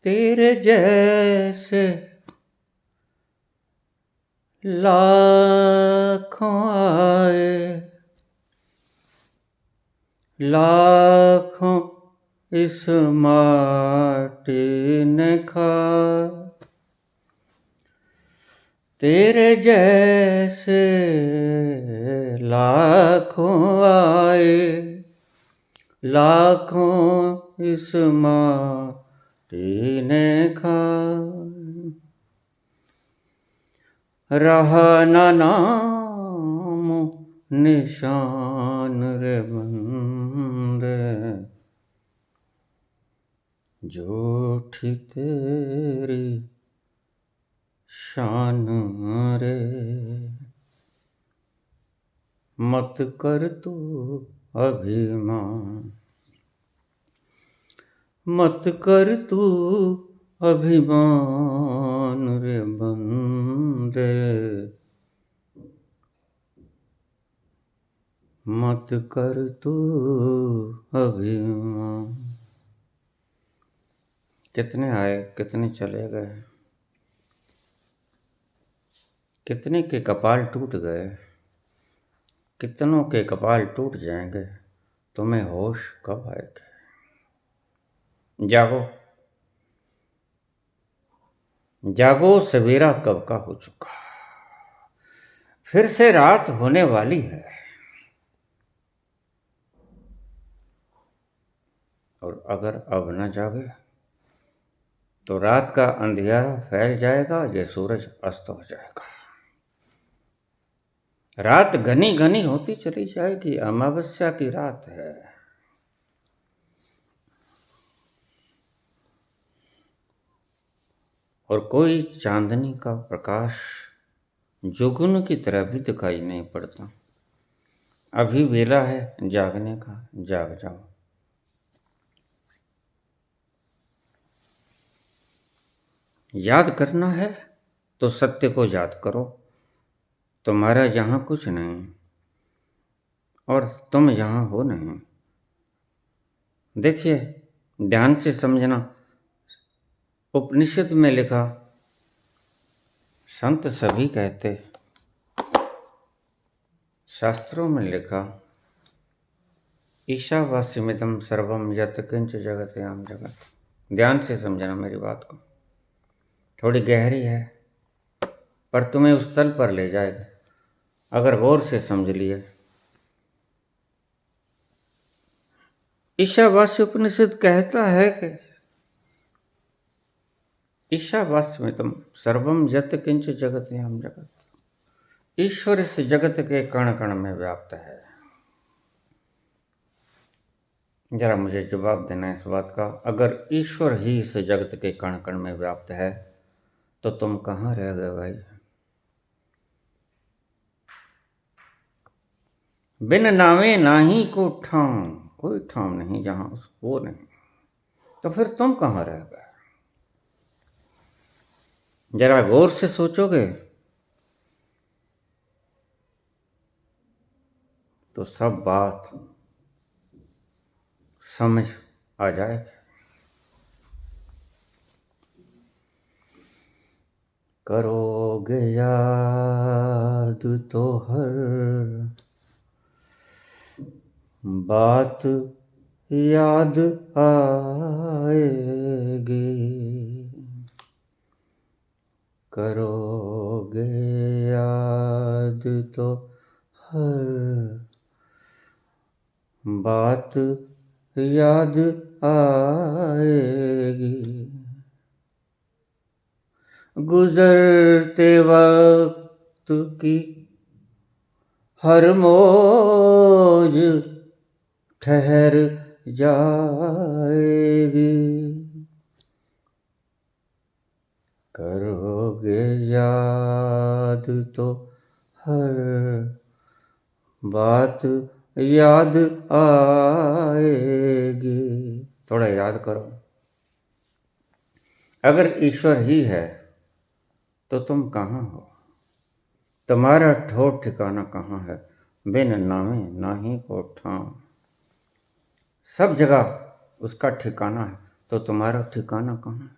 तेरे जैसे लाखों आए, लाखों इस माटी ने खाए, तेरे जैसे लाखों आए, लाखों इस माटी ने खाए, रहा ना नाम निशान रे बंदे, झूठी तेरी शान रे, मत कर तू अभिमान, मत कर तू अभिमान रे बंदे, मत कर तू अभिमान। कितने आए, कितने चले गए, कितने के कपाल टूट गए, कितनों के कपाल टूट जाएंगे, तुम्हें होश कब आएगा? जागो, जागो, सवेरा कब का हो चुका, फिर से रात होने वाली है, और अगर अब न जागे तो रात का अंधेरा फैल जाएगा, ये सूरज अस्त हो जाएगा। रात घनी घनी होती चली जाएगी, अमावस्या की रात है। और कोई चांदनी का प्रकाश जुगनू की तरह भी दिखाई नहीं पड़ता। अभी वेला है जागने का, जाग जाओ। याद करना है तो सत्य को याद करो। तुम्हारा यहाँ कुछ नहीं, और तुम यहाँ हो नहीं। देखिए, ध्यान से समझना। उपनिषद में लिखा, संत सभी कहते, शास्त्रों में लिखा, ईशावास्यमिदं सर्वम यत् किंच जगत्याम जगत। ध्यान से समझना मेरी बात को, थोड़ी गहरी है पर तुम्हें उस तल पर ले जाएगी अगर गौर से समझ लिए। ईशावास्य उपनिषद कहता है कि ईशावास्यमिदं सर्वम यत् किंच जगत्याम जगत। ईश्वर इस जगत के कण कण में व्याप्त है। जरा मुझे जवाब देना इस बात का, अगर ईश्वर ही इस जगत के कण कण में व्याप्त है तो तुम कहाँ रह गए भाई? बिन नावे नाही को ठाम, कोई ठाम नहीं जहां वो नहीं, तो फिर तुम कहाँ रह गए? जरा गौर से सोचोगे तो सब बात समझ आ जाएगी। करोगे याद तो हर बात याद आएगी, करोगे याद तो हर बात याद आएगी, गुजरते वक्त की हर मौज ठहर जाएगी, करोगे याद तो हर बात याद आएगी। थोड़ा याद करो, अगर ईश्वर ही है तो तुम कहाँ हो? तुम्हारा ठोर ठिकाना कहाँ है? बिन नामे नाही को ठाम। सब जगह उसका ठिकाना है, तो तुम्हारा ठिकाना कहाँ है?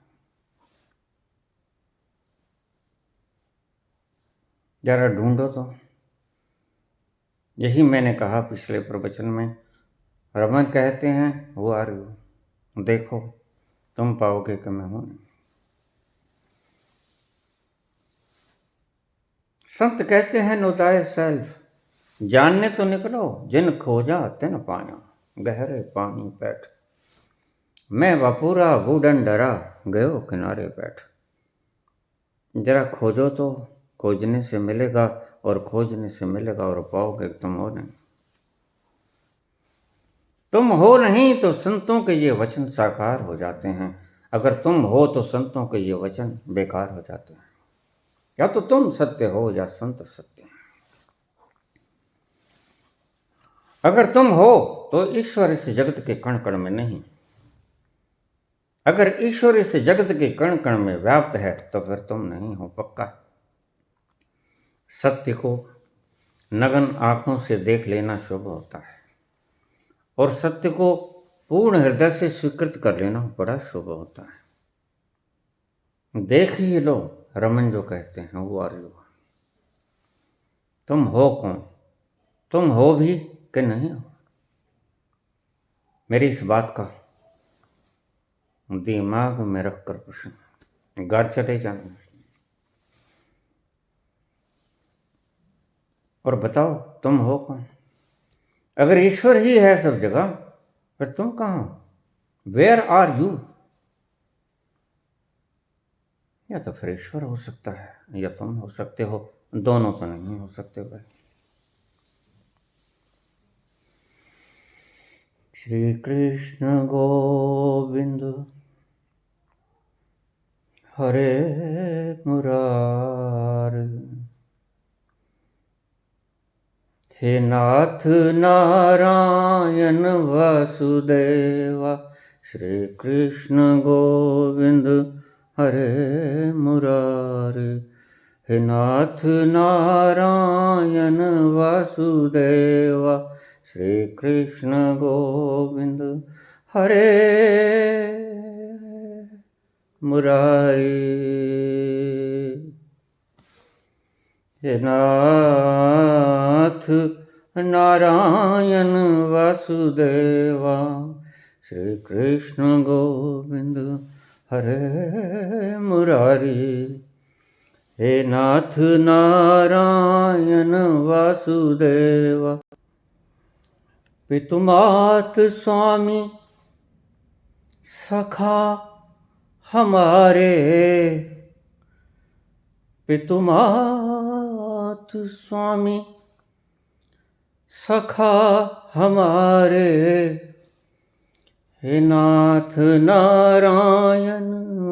जरा ढूंढो तो। यही मैंने कहा पिछले प्रवचन में। रमन कहते हैं वो आर यू, देखो तुम पाओगे कि मैं हूं नहीं। संत कहते हैं नो दाय सेल्फ, जानने तो निकलो, जिन खोजा तिन पाया, गहरे पानी बैठ। मैं वपूरा बूढ़न डरा, गयो किनारे बैठ। जरा खोजो तो, खोजने से मिलेगा, और खोजने से मिलेगा और पाओगे तुम हो नहीं। तुम हो नहीं तो संतों के ये वचन साकार हो जाते हैं, अगर तुम हो तो संतों के ये वचन बेकार हो जाते हैं। या तो तुम सत्य हो या संत सत्य हैं। अगर तुम हो तो ईश्वर इस जगत के कण कण में नहीं। अगर ईश्वर इस जगत के कण कण में व्याप्त है तो फिर तुम नहीं हो पक्का। सत्य को नग्न आंखों से देख लेना शुभ होता है, और सत्य को पूर्ण हृदय से स्वीकृत कर लेना बड़ा शुभ होता है। देख ही लो, रमन जो कहते हैं वो आर यू। तुम हो कौन? तुम हो भी कि नहीं हो? मेरी इस बात का दिमाग में रखकर प्रश्न घर चले जाना और बताओ तुम हो कौन? अगर ईश्वर ही है सब जगह, फिर तुम कहाँ? Where are you? या तो फिर ईश्वर हो सकता है या तुम हो सकते हो, दोनों तो नहीं हो सकते भाई। श्री कृष्ण गोविंद हरे मुरारी, हे नाथ नारायण वासुदेवा। श्री कृष्ण गोविंद हरे मुरारी, हे नाथ नारायण वासुदेवा। श्री कृष्ण गोविंद हरे मुरारी, हे नाथ नारायण वासुदेवा। श्री कृष्ण गोविंद हरे मुरारी, हे नाथ नारायण वासुदेवा। पितुमात स्वामी सखा हमारे, पितुमात स्वामी सखा हमारे, हे नाथ नारायण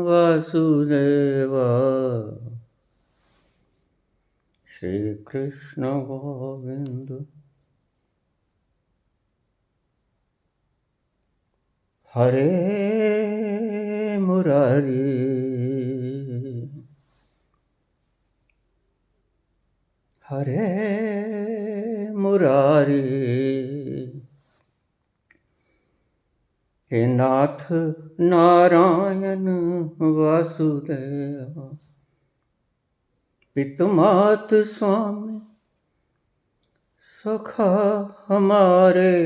वासुदेवा। श्री कृष्ण गोविंद हरे मुरारी, हरे मुरारी, हे नाथ नारायण वासुदेवा। पितुमात स्वामी सखा हमारे,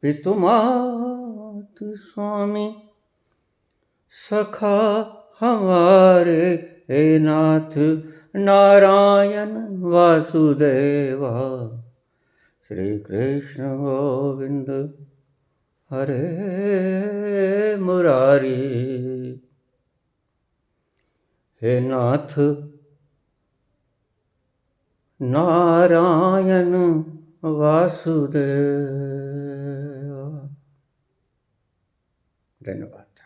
पितुमात स्वामी सखा हमारे हे नाथ नारायण वासुदेवा। श्री कृष्ण गोविंद हरे मुरारी। हे नाथ नारायण वासुदेव। धन्यवाद।